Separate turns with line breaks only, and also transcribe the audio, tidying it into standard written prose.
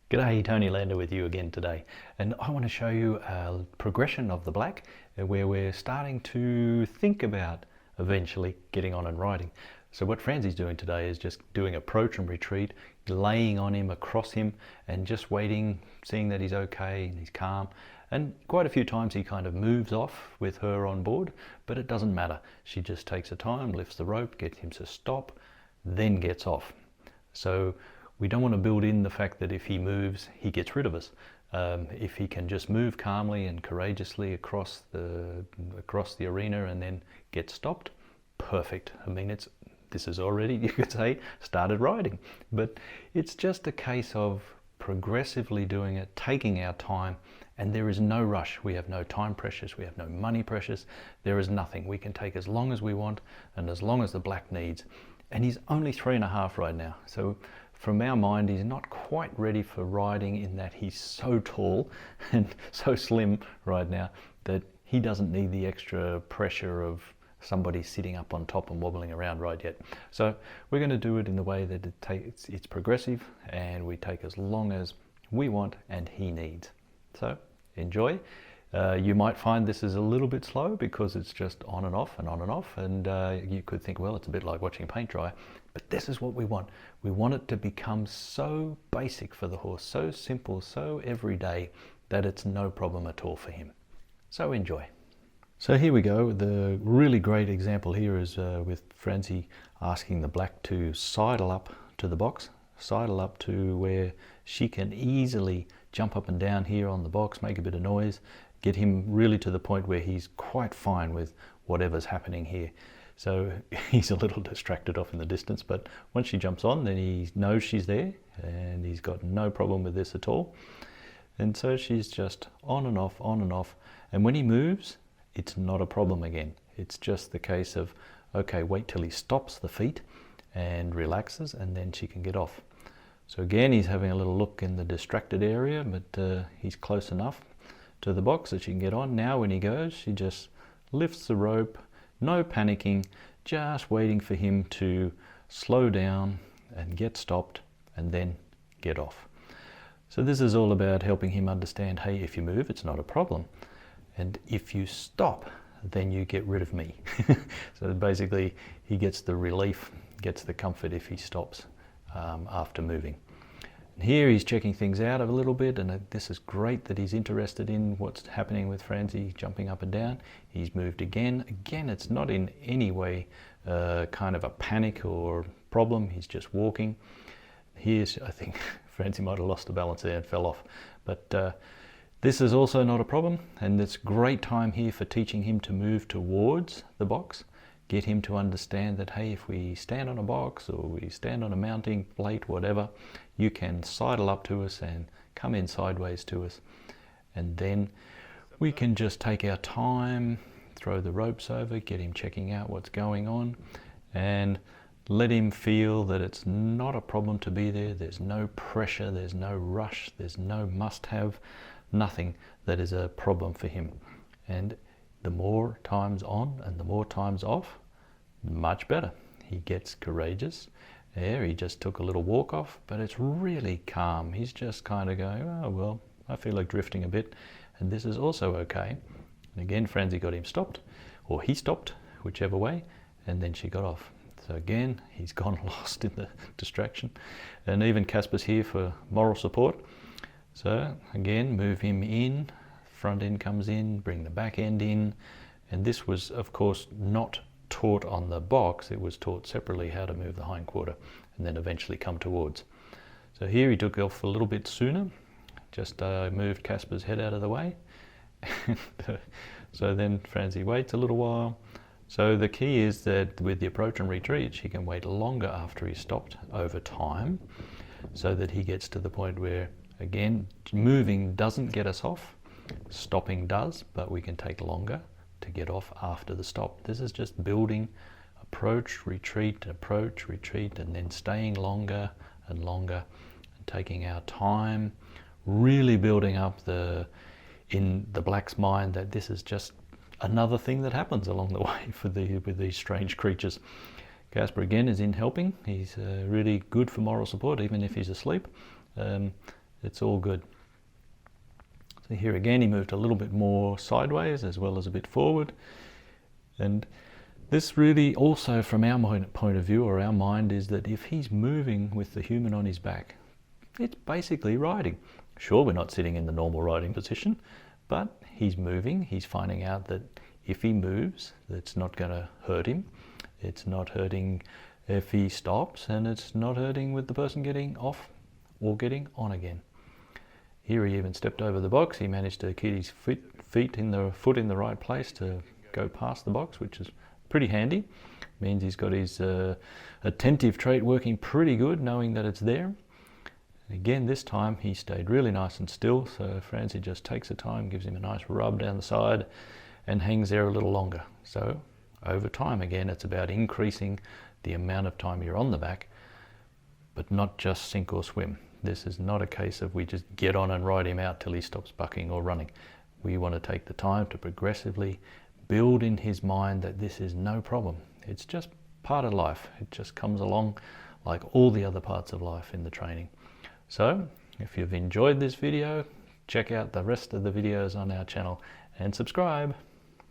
G'day, Tony Lander with you again today, and I want to show you a progression of the black where we're starting to think about eventually getting on and riding. So what Franzi's doing today is just doing approach and retreat, laying on him, across him, and just waiting, seeing that he's okay and he's calm. And quite a few times he kind of moves off with her on board, but it doesn't matter. She just takes her time, lifts the rope, gets him to stop, then gets off. So we don't want to build in the fact that if he moves, he gets rid of us. If he can just move calmly and courageously across the arena and then get stopped, perfect. I mean, this is already, you could say, started riding. But it's just a case of progressively doing it, taking our time, and there is no rush. We have no time pressures, we have no money pressures, there is nothing. We can take as long as we want and as long as the black needs. And he's only 3.5 right now. So from our mind, he's not quite ready for riding in that he's so tall and so slim right now that he doesn't need the extra pressure of somebody sitting up on top and wobbling around right yet. So we're going to do it in the way that it's progressive and we take as long as we want and he needs. So enjoy. You might find this is a little bit slow because it's just on and off and on and off, and you could think, well, it's a bit like watching paint dry, but this is what we want. We want it to become so basic for the horse, so simple, so everyday that it's no problem at all for him. So enjoy. So here we go. The really great example here is with Franzi asking the black to sidle up to the box, sidle up to where she can easily jump up and down here on the box, make a bit of noise, get him really to the point where he's quite fine with whatever's happening here. So he's a little distracted off in the distance, but once she jumps on, then he knows she's there and he's got no problem with this at all. And so she's just on and off, on and off. And when he moves, it's not a problem again. It's just the case of, okay, wait till he stops the feet and relaxes, and then she can get off. So again, he's having a little look in the distracted area, but he's close enough to the box that she can get on. Now when he goes, she just lifts the rope, no panicking, just waiting for him to slow down and get stopped and then get off. So this is all about helping him understand, hey, if you move, it's not a problem. And if you stop, then you get rid of me. So basically, he gets the relief, gets the comfort if he stops after moving. And here he's checking things out a little bit, and this is great that he's interested in what's happening with Franzi jumping up and down. He's moved again. Again, it's not in any way kind of a panic or problem. He's just walking. Here's, I think, Franzi might have lost the balance there and fell off. But this is also not a problem, and it's great time here for teaching him to move towards the box. Get him to understand that, hey, if we stand on a box or we stand on a mounting plate, whatever, you can sidle up to us and come in sideways to us. And then we can just take our time, throw the ropes over, get him checking out what's going on, and let him feel that it's not a problem to be there. There's no pressure, there's no rush, there's no must-have, nothing that is a problem for him. And the more times on and the more times off, much better. He gets courageous. There, he just took a little walk off, but it's really calm. He's just kind of going, oh, well, I feel like drifting a bit, and this is also okay. And again, Franzi got him stopped, or he stopped, whichever way, and then she got off. So again, he's gone lost in the distraction. And even Casper's here for moral support. So again, move him in, front end comes in, bring the back end in. And this was, of course, not taught on the box. It was taught separately how to move the hind quarter and then eventually come towards. So here he took off a little bit sooner, just moved Casper's head out of the way. So then Franzi waits a little while. So the key is that with the approach and retreat, she can wait longer after he's stopped over time, so that he gets to the point where, again, moving doesn't get us off, stopping does, but we can take longer to get off after the stop. This is just building approach, retreat, and then staying longer and longer and taking our time, really building up in the black's mind that this is just another thing that happens along the way with these strange creatures. Casper again is in helping. He's really good for moral support even if he's asleep. It's all good. So here again, he moved a little bit more sideways as well as a bit forward. And this really also, from our point of view, or our mind, is that if he's moving with the human on his back, it's basically riding. Sure, we're not sitting in the normal riding position, but he's moving. He's finding out that if he moves, it's not going to hurt him. It's not hurting if he stops, and it's not hurting with the person getting off or getting on again. Here he even stepped over the box. He managed to keep his foot in the right place to go past the box, which is pretty handy. Means he's got his attentive trait working pretty good, knowing that it's there. Again, this time he stayed really nice and still, so Franzi just takes the time, gives him a nice rub down the side, and hangs there a little longer. So over time, again, it's about increasing the amount of time you're on the back, but not just sink or swim. This is not a case of we just get on and ride him out till he stops bucking or running. We want to take the time to progressively build in his mind that this is no problem. It's just part of life. It just comes along like all the other parts of life in the training. So if you've enjoyed this video, check out the rest of the videos on our channel and subscribe.